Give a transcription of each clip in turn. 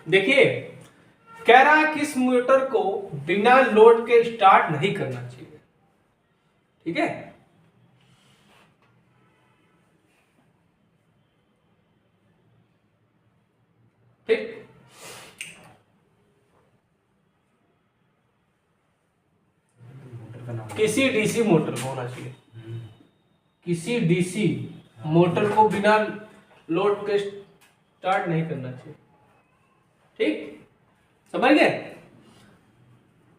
देखिए, कह रहा है कि इस मोटर को बिना लोड के स्टार्ट नहीं करना चाहिए। ठीक है, ठीक। किसी डीसी मोटर को होना चाहिए, किसी डीसी मोटर को बिना लोड के स्टार्ट नहीं करना चाहिए। ठीक, समझ गए।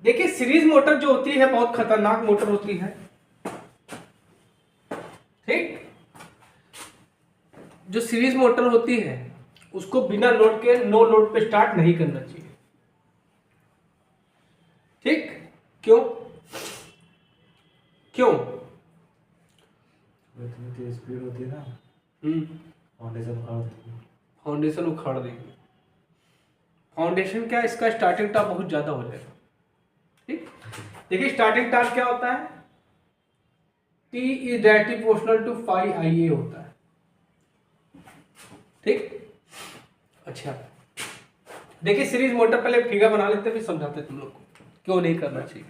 देखिए, सीरीज मोटर जो होती है बहुत खतरनाक मोटर होती है। ठीक, जो सीरीज मोटर होती है उसको बिना लोड के, नो लोड पे स्टार्ट नहीं करना चाहिए। ठीक, क्यों क्यों? इतनी तेज स्पीड होती है ना, फाउंडेशन उखाड़ देगी। फाउंडेशन क्या, इसका स्टार्टिंग टार्क बहुत ज्यादा हो जाएगा। ठीक, देखिए स्टार्टिंग टार्क क्या होता है, T is directly proportional to phi I A होता है। ठीक, अच्छा देखिए सीरीज मोटर, पहले फिगर बना लेते फिर समझाते तुम लोग को क्यों नहीं करना चाहिए।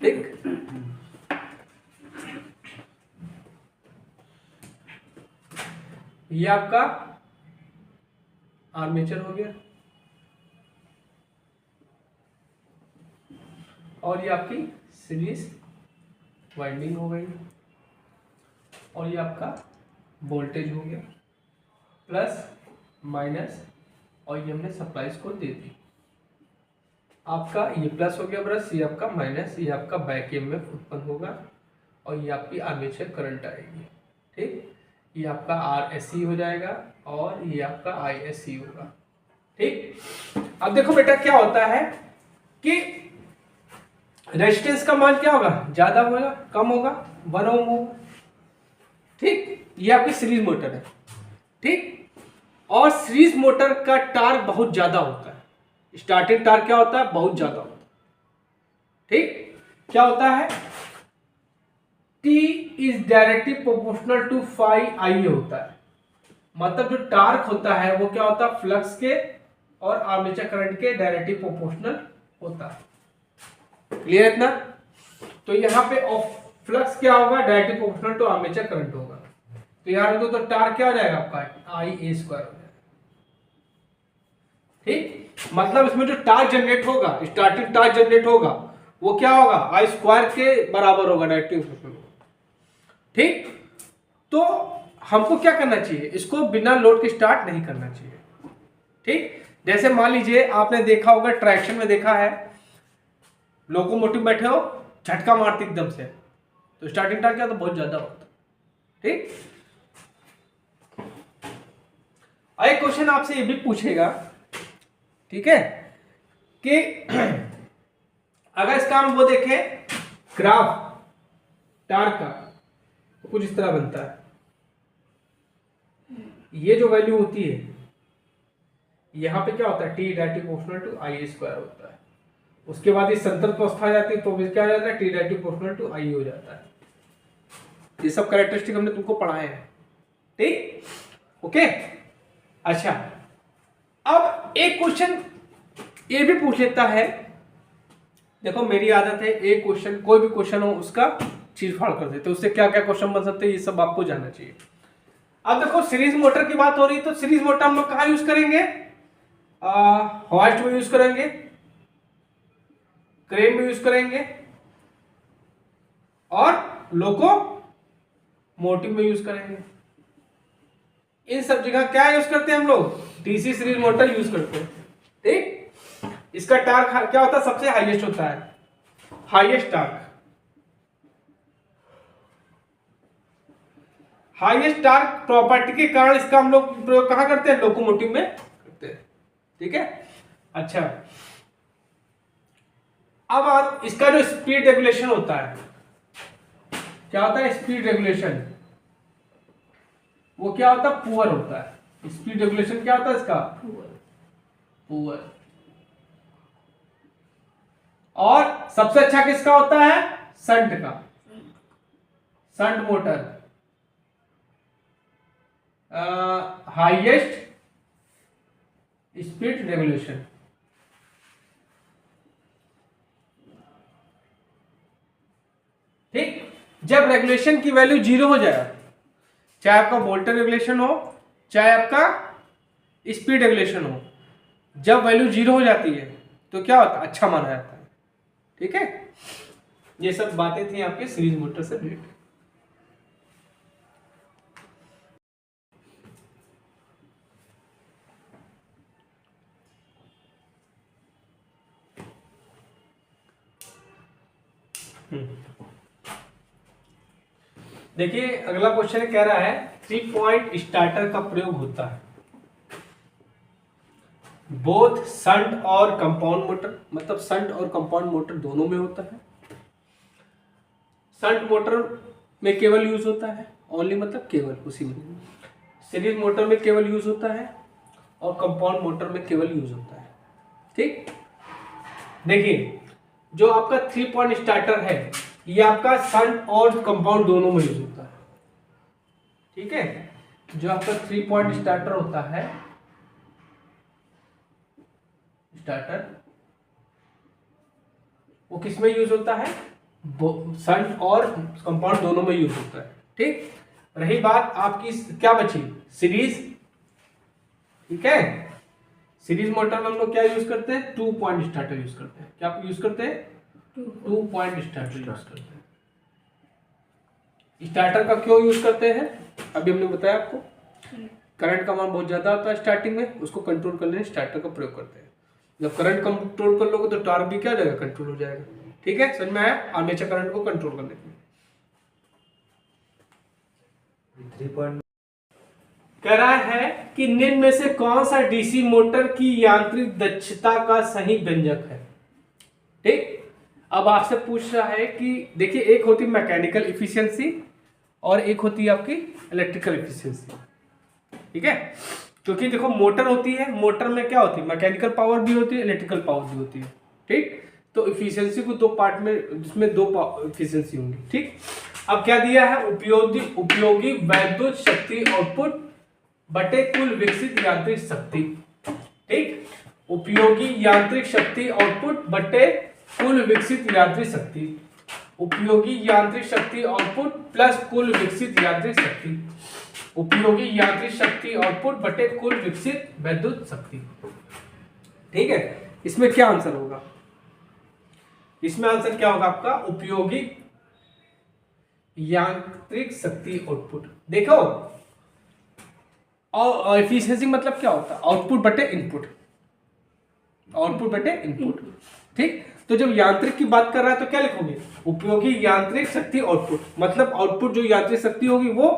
ठीक, ये आपका आर्मेचर हो गया और ये आपकी सीरीज वाइंडिंग हो गई और ये आपका वोल्टेज हो गया, प्लस माइनस, और ये हमने सप्लाईज को दे दी। आपका ये प्लस हो गया ब्रश, ये आपका माइनस, ये आपका बैक ईएमएफ उत्पन्न होगा और ये आपकी आर्मेचर करंट आएगी। ठीक, ये आपका RSE हो जाएगा और ये आपका ISE होगा। ठीक, अब देखो बेटा क्या होता है कि रेजिस्टेंस का मान क्या होगा, ज्यादा होगा कम होगा, 1 ओम होगा। ठीक, ये आपकी सीरीज मोटर है। ठीक, और सीरीज मोटर का टार्क बहुत ज्यादा होता है। स्टार्टिंग टार्क क्या होता है, बहुत ज्यादा होता है। ठीक, क्या होता है, T is directly proportional to phi I होता है। मतलब जो टार्क होता है वो क्या होता है, फ्लक्स के और आर्मेचर करंट के डायरेक्टली प्रोपोर्शनल होता है। क्लियर इतना? तो यहाँ पे फ्लक्स क्या होगा, directly proportional to armature current होगा। तो यार तो टार्क क्या हो जाएगा आपका, IA स्क्वायर हो जाएगा। ठीक, मतलब इसमें जो टार्क जनरेट होगा, स्टार्टिंग टार्क जनरेट होगा वो क्या होगा, I स्क्वायर के बराबर होगा, डायरेक्टली प्रोपोर्शनल। ठीक, तो हमको क्या करना चाहिए, इसको बिना लोड के स्टार्ट नहीं करना चाहिए। ठीक, जैसे मान लीजिए आपने देखा होगा, ट्रैक्शन में देखा है, लोकोमोटिव बैठे हो, झटका मारती एकदम से, तो स्टार्टिंग टार्क क्या तो बहुत ज्यादा होता। ठीक, एक क्वेश्चन आपसे ये भी पूछेगा, ठीक है, कि अगर इसका हम वो देखें ग्राफ टार्क का, तो कुछ इस तरह बनता है। ये जो वैल्यू होती है, यहां पे क्या होता है, T directly proportional to IA square होता है। उसके बाद इस संतृप्त अवस्था आ जाती है तो क्या आ जाता है, T directly proportional to I हो जाता है। ये सब कैरेक्टरिस्टिक हमने तुमको पढ़ाए हैं। ठीक, ओके। अच्छा, अब एक क्वेश्चन ये भी पूछ लेता है, देखो मेरी आदत है एक क्वेश्चन, कोई भी क्वेश्चन हो उसका चीर फाड़ कर देते, उससे क्या क्या क्वेश्चन बन सकते हैं ये सब आपको जानना चाहिए। अब देखो सीरीज मोटर की बात हो रही है, तो सीरीज मोटर हम लोग कहाँ यूज करेंगे, हॉइस्ट में यूज करेंगे, क्रेन में यूज करेंगे और लोको मोटिव में यूज करेंगे। इन सब जगह क्या यूज करते हैं हम लोग, डीसी सीरीज मोटर यूज करते हैं। ठीक, इसका टार्क क्या होता है, सबसे हाईएस्ट होता है, highest torque. Highest torque property के कारण इसका हम लोग प्रयोग कहां करते हैं, लोकोमोटिव में करते हैं। ठीक है, अच्छा अब इसका जो स्पीड रेगुलेशन होता है, क्या होता है स्पीड रेगुलेशन, वो क्या होता है, पुअर होता है। स्पीड रेगुलेशन क्या होता है इसका, पुअर। और सबसे अच्छा किसका होता है, संट का, shunt motor highest speed regulation. ठीक, जब रेगुलेशन की वैल्यू 0 हो जाएगा, चाहे आपका वोल्टेज रेगुलेशन हो चाहे आपका स्पीड रेगुलेशन हो, जब वैल्यू 0 हो जाती है तो क्या होता है, अच्छा माना जाता है। ठीक है, ये सब बातें थी आपके सीरीज मोटर से रिलेटेड। देखिए अगला क्वेश्चन कह रहा है 3 पॉइंट स्टार्टर का प्रयोग होता है बोथ शंट और कंपाउंड मोटर, मतलब शंट और कंपाउंड मोटर दोनों में होता है। शंट मोटर में केवल यूज होता है, ओनली मतलब केवल उसी में। सीरीज मोटर में केवल यूज होता है और कंपाउंड मोटर में केवल यूज होता है। ठीक, देखिए जो आपका 3 पॉइंट स्टार्टर है ये आपका शंट और कंपाउंड दोनों में यूज होता है। ठीक है, जो आपका 3 पॉइंट स्टार्टर होता है, स्टार्टर, वो किस में यूज होता है, शंट और कंपाउंड दोनों में यूज होता है। ठीक, रही बात आपकी क्या बची, सीरीज। ठीक है, सीरीज मोटर में हम लोग क्या यूज करते हैं, 2 पॉइंट स्टार्टर यूज करते हैं। क्या यूज करते हैं, 2 पॉइंट स्टार्टर यूज करते हैं। स्टार्टर का क्यों यूज करते हैं, अभी हमने बताया आपको, करंट का मान बहुत ज्यादा होता है स्टार्टिंग में, उसको कंट्रोल करने में स्टार्टर का प्रयोग करते हैं। जब करंट कंट्रोल कर लोगे तो टॉर्क भी क्या हो जाएगा, कंट्रोल हो जाएगा। ठीक है, समझ में आया, आर्मेचर करंट को कंट्रोल करने के लिए। 3 पॉइंट कह रहा है कि निम्न में से कौन सा डीसी मोटर की यांत्रिक दक्षता का सही व्यंजक है। ठीक, अब आपसे पूछ रहा है कि देखिए एक होती है मैकेनिकल इफिशियंसी और एक होती है आपकी इलेक्ट्रिकल इफिशियंसी। ठीक है, क्योंकि देखो मोटर होती है, मोटर में क्या होती है, मैकेनिकल पावर भी होती है, इलेक्ट्रिकल पावर भी होती है। ठीक, तो इफिशियंसी को 2 पार्ट में, जिसमें 2 इफिशियंसी होंगी। ठीक, अब क्या दिया है, उपयोगी वैद्युत शक्ति आउटपुट बटे कुल विकसित यांत्रिक शक्ति। ठीक, उपयोगी यांत्रिक शक्ति आउटपुट बटे कुल विकसित यांत्रिक शक्ति, उपयोगी यांत्रिक शक्ति आउटपुट प्लस कुल विकसित यांत्रिक शक्ति, उपयोगी यांत्रिक शक्ति आउटपुट बटे कुल विकसित वैद्युत शक्ति। ठीक है, इसमें क्या आंसर होगा, इसमें आंसर क्या होगा आपका, उपयोगी यांत्रिक शक्ति आउटपुट। देखो, और एफिशिएंसी मतलब क्या होता है, आउटपुट बटे इनपुट, आउटपुट बटे इनपुट। ठीक, तो जब यांत्रिक की बात कर रहा है तो क्या लिखोगे, उपयोगी यांत्रिक शक्ति आउटपुट, मतलब आउटपुट जो यांत्रिक शक्ति होगी वो,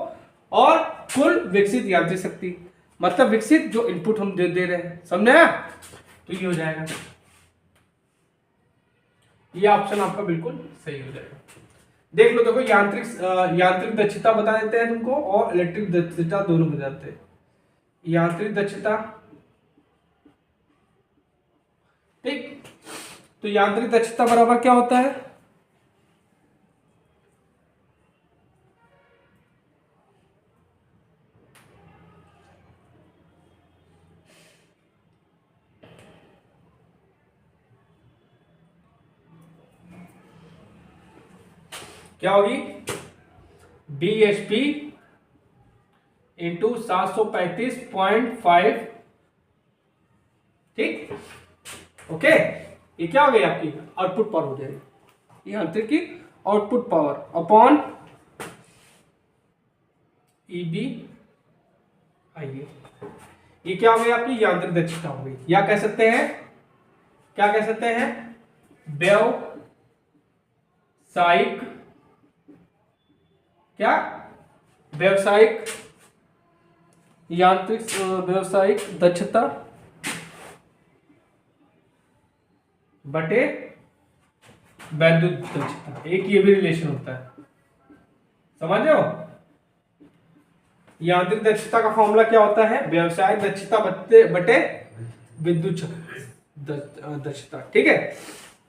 और कुल विकसित यांत्रिक शक्ति, मतलब विकसित जो इनपुट हम दे रहे हैं। समझे, तो ये हो जाएगा, ये ऑप्शन आपका बिल्कुल सही हो जाएगा। देख लो, देखो यांत्रिक दक्षता बता देते हैं तुमको और इलेक्ट्रिक दक्षता दोनों बताते हैं। यांत्रिक दक्षता, ठीक, तो यांत्रिक दक्षता बराबर क्या होता है, क्या होगी, bhp इंटू 735.5। ठीक, ओके, ये क्या हो गई आपकी आउटपुट पावर हो जाएगी, यांत्रिक की आउटपुट पावर अपॉन ईबी आइए, ये क्या हो गई आपकी यांत्रिक दक्षता हो गई, या कह सकते हैं, क्या कह सकते हैं, व्यावसायिक, क्या, व्यावसायिक यांत्रिक, व्यावसायिक दक्षता बटे वैद्युत दक्षता, एक ये भी रिलेशन होता है, समझ रहे हो। यांत्रिक दक्षता का फॉर्मूला क्या होता है, व्यावसायिक दक्षता बटे विद्युत दक्षता। ठीक है,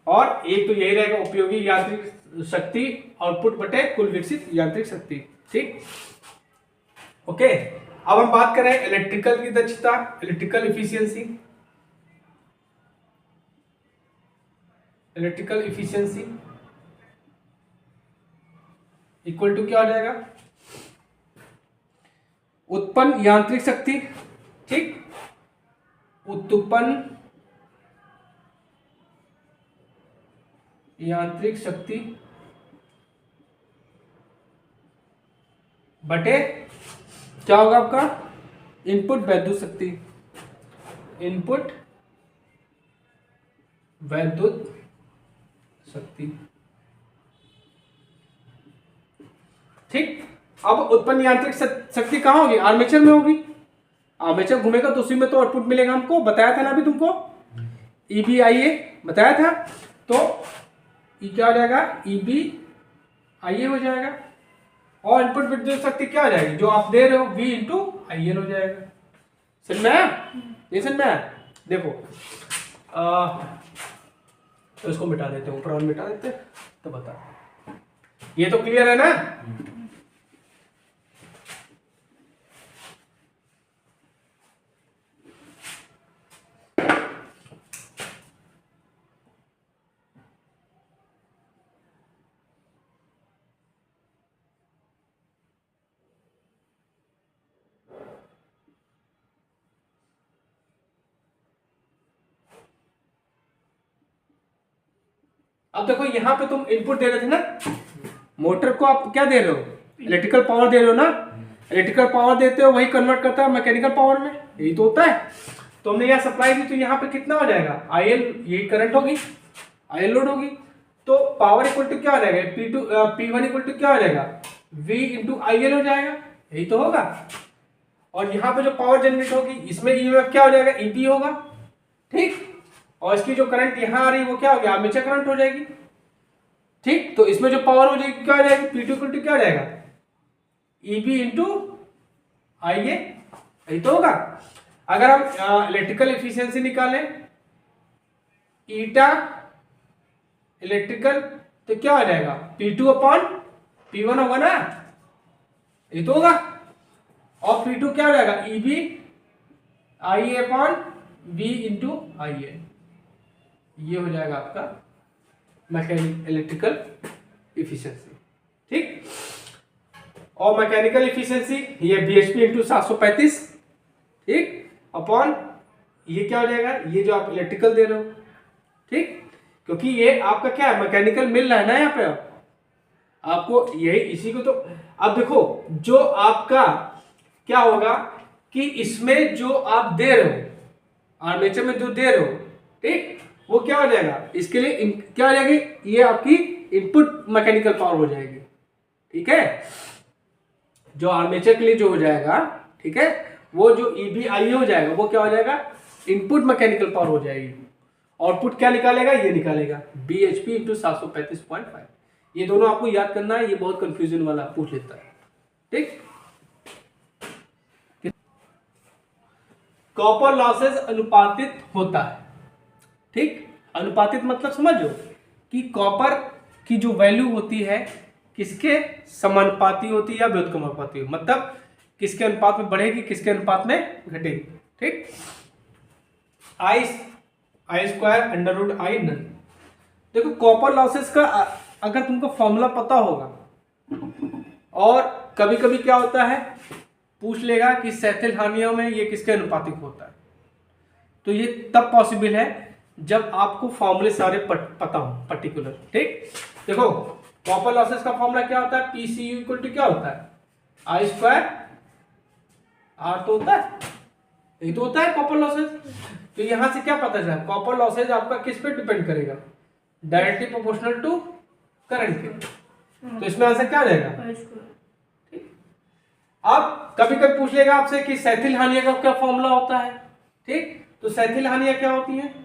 और एक तो यही रहेगा, उपयोगी यांत्रिक शक्ति आउटपुट बटे कुल विकसित यांत्रिक शक्ति। ठीक, ओके, अब हम बात करें इलेक्ट्रिकल की दक्षता, electrical efficiency. Electrical efficiency equal to क्या हो जाएगा, उत्पन्न यांत्रिक शक्ति, ठीक, उत्पन्न यांत्रिक शक्ति बटे क्या होगा आपका, इनपुट वैद्युत शक्ति, इनपुट वैद्युत शक्ति, ठीक। अब उत्पन्न यांत्रिक शक्ति कहाँ होगी, आर्मेचर में होगी। आर्मेचर घूमेगा तो उसी में तो आउटपुट मिलेगा हमको, बताया था ना अभी तुमको, ईबी आईए बताया था। तो ये क्या हो जाएगा, ईबी आईए हो जाएगा, और इनपुट विद्युत शक्ति क्या हो जाएगी, जो आप दे रहे हो वी इंटू आई एल हो जाएगा। समझ में आया, ये समझ में आया। देखो तो इसको मिटा देते हैं, ऊपर और मिटा देते हैं तो बता, ये तो क्लियर है ना। अब देखो यहाँ पे तुम इनपुट दे रहे थे ना, मोटर को आप क्या दे रहे हो, इलेक्ट्रिकल पावर दे रहे हो ना। इलेक्ट्रिकल पावर देते हो वही कन्वर्ट करता है मैकेनिकल पावर में, यही तो होता है। तो हमने यहाँ सप्लाई दी तो यहाँ पे कितना हो जाएगा, आई एल, यही करंट होगी, आई एल लोड होगी। तो पावर इक्वल टू क्या हो जाएगा, P1 इक्वल टू क्या हो जाएगा, V इंटू आई एल हो जाएगा, यही तो होगा। और यहाँ पे जो पावर जनरेट होगी इसमें ईएमएफ क्या हो जाएगा, ईपी होगा, ठीक। और इसकी जो करंट यहाँ आ रही है वो क्या हो गया, आर्मेचर करंट हो जाएगी, ठीक। तो इसमें जो पावर हो जाएगी क्या हो जाएगी, P2 इक्वल टू क्या हो जाएगा, ईबी इंटू आई ए, यही तो होगा। अगर हम इलेक्ट्रिकल एफिशिएंसी निकालें, ईटा इलेक्ट्रिकल, तो क्या हो जाएगा, P2 अपॉन P1 होगा ना, ये तो होगा। और P2 क्या हो जाएगा, EB I A upon V into I A, ये हो जाएगा आपका मैकेनिकल इलेक्ट्रिकल इफिशियंसी, ठीक। और मैकेनिकल इफिशियंसी ये bhp इंटू 735, ठीक, अपॉन ये क्या हो जाएगा, ये जो आप इलेक्ट्रिकल दे रहे हो, ठीक। क्योंकि ये आपका क्या है, मैकेनिकल मिल रहा है ना यहाँ पे आपको, यही इसी को। तो अब देखो जो आपका क्या होगा कि इसमें जो आप दे रहे हो, आर्मेचर में जो दे रहे हो, ठीक, वो क्या हो जाएगा, इसके लिए क्या हो जाएगी, ये आपकी इनपुट मैकेनिकल पावर हो जाएगी, ठीक है। जो आर्मेचर के लिए जो हो जाएगा, ठीक है, वो जो ईबीआई हो जाएगा वो क्या हो जाएगा, इनपुट मैकेनिकल पावर हो जाएगी। आउटपुट क्या निकालेगा, ये निकालेगा bhp इंटू 735.5। ये दोनों आपको याद करना है, ये बहुत कंफ्यूजन वाला पूछ लेता है, ठीक। कॉपर लॉसेस अनुपातित होता है, ठीक। अनुपातित मतलब समझो कि कॉपर की जो वैल्यू होती है किसके समानुपाती होती है या व्युत्क्रमानुपाती, मतलब किसके अनुपात में बढ़ेगी किसके अनुपात में घटेगी, ठीक। I square under root I none. देखो कॉपर लॉसेस का अगर तुमको फॉर्मूला पता होगा, और कभी कभी क्या होता है पूछ लेगा कि सैथिल हानियों में ये किसके अनुपातिक होता है, तो ये तब पॉसिबल है जब आपको फॉर्मूले सारे पता हो पर्टिकुलर, ठीक। देखो कॉपर लॉसेस का फॉर्मूला क्या होता है, PCU इक्वल टू क्या होता है, आई स्क्वायर आर तो होता है, यही तो होता है कॉपर लॉसेस। तो यहां से क्या पता चला, कॉपर लॉसेज आपका किस पे डिपेंड करेगा, डायरेक्टली प्रोपोर्शनल टू करंट के। तो इसमें आंसर क्या आ जाएगा, ठीक। अब कभी कभी पूछ लेगा आपसे कि सैथिल हानिया का क्या फॉर्मूला होता है, ठीक। तो सैथिल हानिया क्या होती है,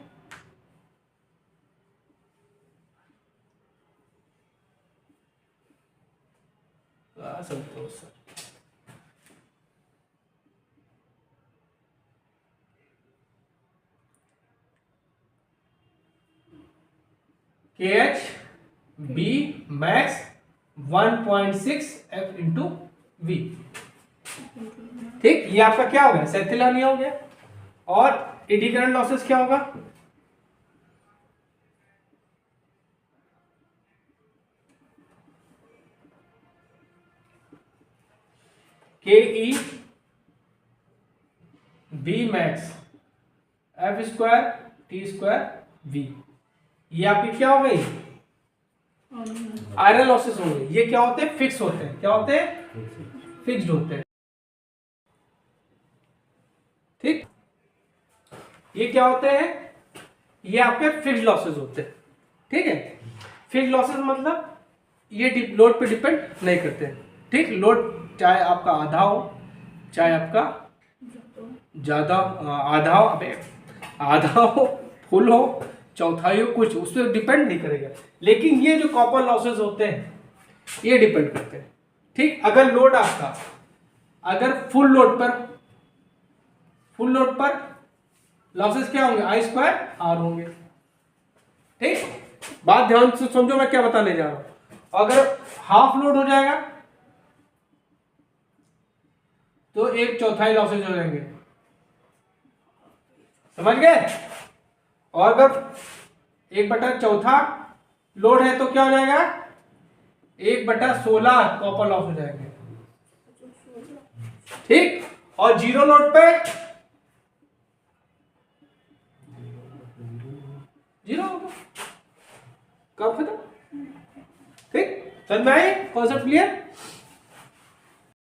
Santosh sir, KH B max 1.6 F into V, ठीक। ये आपका क्या हो गया, सैथिल हानिया हो गया। और एडी करंट लॉसेस क्या होगा, K E B max F square T square V, ये आपकी क्या हो गई आयरन लॉसेस होंगे। ये क्या होते हैं फिक्स होते हैं, क्या होते हैं फिक्स्ड होते हैं। ठीक, ये क्या होते हैं, ये आपके फिक्स्ड लॉसेस होते हैं। ठीक है, फिक्स्ड लॉसेस मतलब ये लोड पे डिपेंड नहीं करते। ठीक, लोड चाहे आपका आधा हो चाहे आपका ज्यादा आधा हो, अबे आधा हो फुल हो चौथाई हो, कुछ उस पर डिपेंड नहीं करेगा। लेकिन ये जो कॉपर लॉसेस होते हैं ये डिपेंड करते हैं। ठीक, अगर लोड आपका अगर फुल लोड पर लॉसेस क्या होंगे आई स्क्वायर आर होंगे। ठीक, बात ध्यान से समझो मैं क्या बताने जा रहा हूं। अगर हाफ लोड हो जाएगा तो एक चौथाई लॉसेज हो जाएंगे, समझ गए। और अगर 1/4 लोड है तो क्या हो जाएगा 1/16 कॉपर लॉस हो जाएंगे। ठीक, और जीरो लोड पे जीरो होगा, कब खत्म। ठीक, समझ में आई कॉन्सेप्ट क्लियर।